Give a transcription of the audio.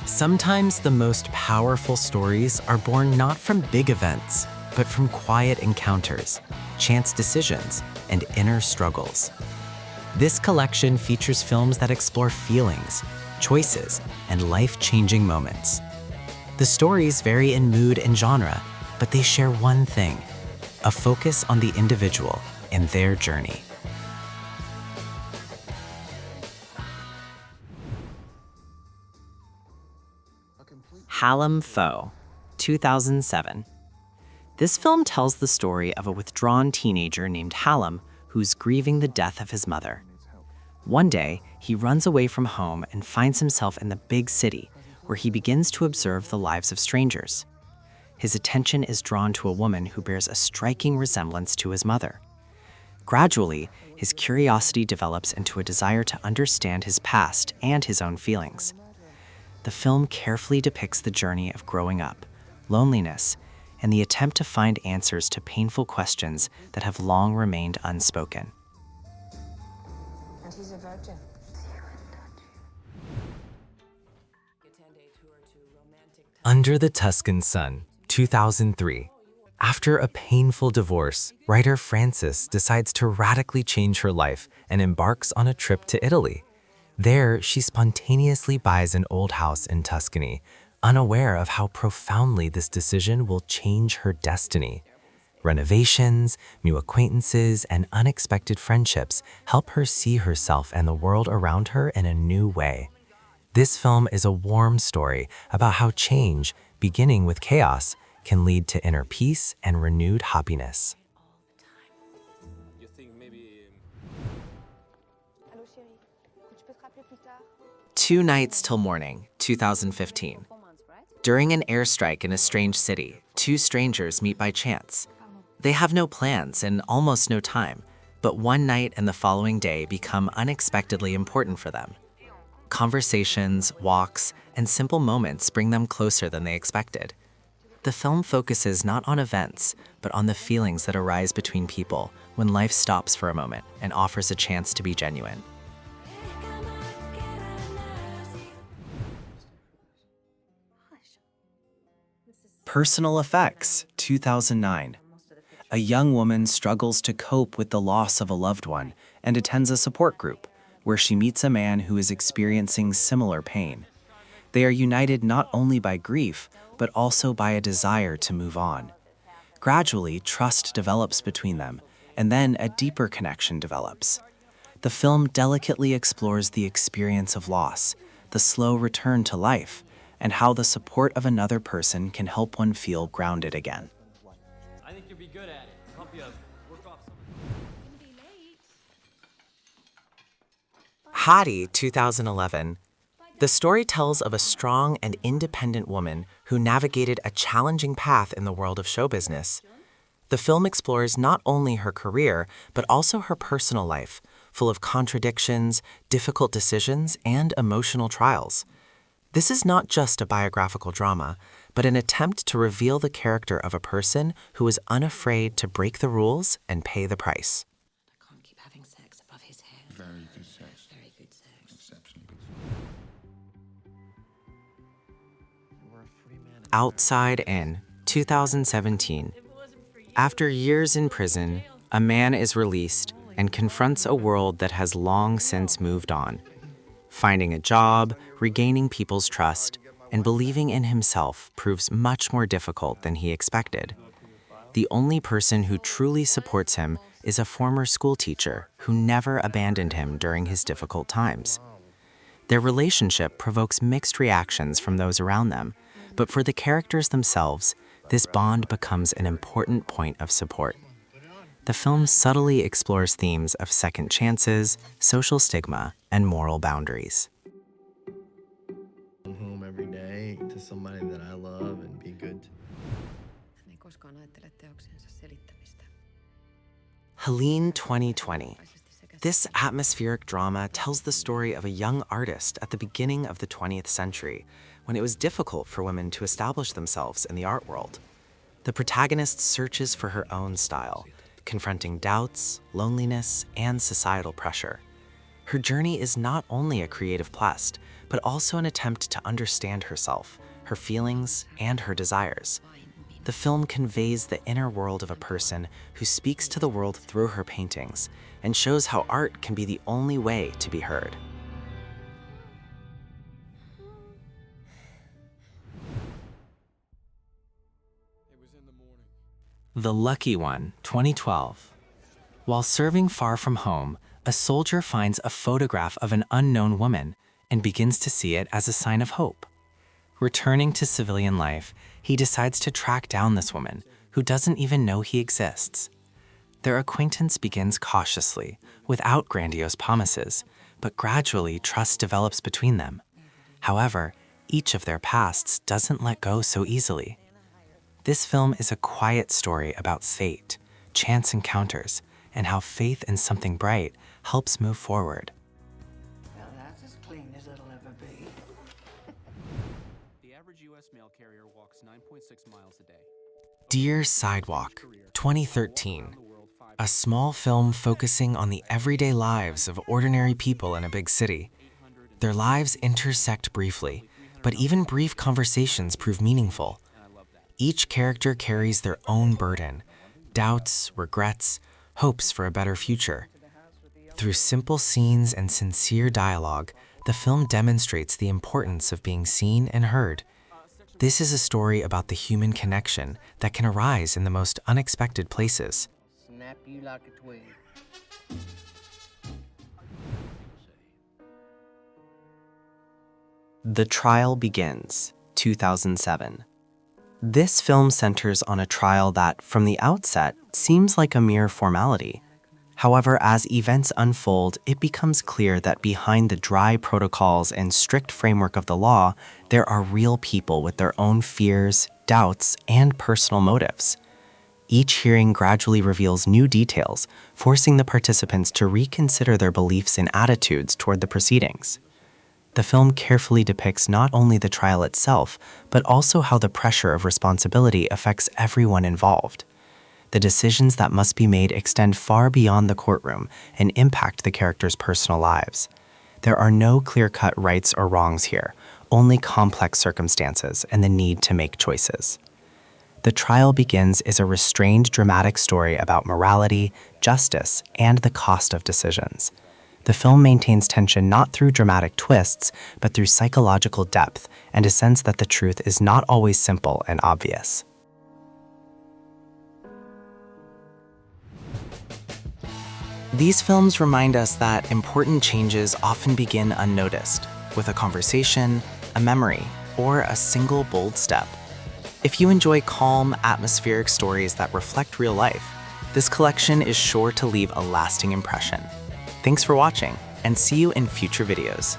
Sometimes the most powerful stories are born not from big events, but from quiet encounters, chance decisions, and inner struggles. This collection features films that explore feelings, choices, and life-changing moments. The stories vary in mood and genre, but they share one thing: a focus on the individual and their journey. Hallam Foe, 2007. This film tells the story of a withdrawn teenager named Hallam who's grieving the death of his mother. One day, he runs away from home and finds himself in the big city, where he begins to observe the lives of strangers. His attention is drawn to a woman who bears a striking resemblance to his mother. Gradually, his curiosity develops into a desire to understand his past and his own feelings. The film carefully depicts the journey of growing up, loneliness, and the attempt to find answers to painful questions that have long remained unspoken. And he's a virgin. Under the Tuscan Sun, 2003. After a painful divorce, writer Frances decides to radically change her life and embarks on a trip to Italy. There, she spontaneously buys an old house in Tuscany, unaware of how profoundly this decision will change her destiny. Renovations, new acquaintances, and unexpected friendships help her see herself and the world around her in a new way. This film is a warm story about how change, beginning with chaos, can lead to inner peace and renewed happiness. Two Nights Till Morning, 2015. During an airstrike in a strange city, two strangers meet by chance. They have no plans and almost no time, but one night and the following day become unexpectedly important for them. Conversations, walks, and simple moments bring them closer than they expected. The film focuses not on events, but on the feelings that arise between people when life stops for a moment and offers a chance to be genuine. Personal Effects, 2009. A young woman struggles to cope with the loss of a loved one and attends a support group, where she meets a man who is experiencing similar pain. They are united not only by grief, but also by a desire to move on. Gradually, trust develops between them, and then a deeper connection develops. The film delicately explores the experience of loss, the slow return to life, and how the support of another person can help one feel grounded again. I think you'll be good at it. Help you work off some. Hottie, 2011. The story tells of a strong and independent woman who navigated a challenging path in the world of show business. The film explores not only her career, but also her personal life, full of contradictions, difficult decisions, and emotional trials. This is not just a biographical drama, but an attempt to reveal the character of a person who is unafraid to break the rules and pay the price. I can't keep having sex above his head. Very good sex. Very good sex. Exceptionally good. Outside In, 2017. After years in prison, a man is released and confronts a world that has long since moved on. Finding a job, regaining people's trust, and believing in himself proves much more difficult than he expected. The only person who truly supports him is a former school teacher who never abandoned him during his difficult times. Their relationship provokes mixed reactions from those around them, but for the characters themselves, this bond becomes an important point of support. The film subtly explores themes of second chances, social stigma, and moral boundaries. Come home every day to somebody that I love and be good to. Helen, 2020. This atmospheric drama tells the story of a young artist at the beginning of the 20th century, when it was difficult for women to establish themselves in the art world. The protagonist searches for her own style, confronting doubts, loneliness, and societal pressure. Her journey is not only a creative quest, but also an attempt to understand herself, her feelings, and her desires. The film conveys the inner world of a person who speaks to the world through her paintings and shows how art can be the only way to be heard. The Lucky One, 2012. While serving far from home, a soldier finds a photograph of an unknown woman and begins to see it as a sign of hope. Returning to civilian life, he decides to track down this woman, who doesn't even know he exists. Their acquaintance begins cautiously, without grandiose promises, but gradually trust develops between them. However, each of their pasts doesn't let go so easily. This film is a quiet story about fate, chance encounters, and how faith in something bright helps move forward. Well, that's as clean as it'll ever be. The average U.S. mail carrier walks 9.6 miles a day. Dear Sidewalk, 2013. A small film focusing on the everyday lives of ordinary people in a big city. Their lives intersect briefly, but even brief conversations prove meaningful. Each character carries their own burden, doubts, regrets, hopes for a better future. Through simple scenes and sincere dialogue, the film demonstrates the importance of being seen and heard. This is a story about the human connection that can arise in the most unexpected places. Snap you like a twig. The Trial Begins, 2007. This film centers on a trial that, from the outset, seems like a mere formality. However, as events unfold, it becomes clear that behind the dry protocols and strict framework of the law, there are real people with their own fears, doubts, and personal motives. Each hearing gradually reveals new details, forcing the participants to reconsider their beliefs and attitudes toward the proceedings. The film carefully depicts not only the trial itself, but also how the pressure of responsibility affects everyone involved. The decisions that must be made extend far beyond the courtroom and impact the characters' personal lives. There are no clear-cut rights or wrongs here, only complex circumstances and the need to make choices. The Trial Begins is a restrained, dramatic story about morality, justice, and the cost of decisions. The film maintains tension not through dramatic twists, but through psychological depth and a sense that the truth is not always simple and obvious. These films remind us that important changes often begin unnoticed, with a conversation, a memory, or a single bold step. If you enjoy calm, atmospheric stories that reflect real life, this collection is sure to leave a lasting impression. Thanks for watching, and see you in future videos.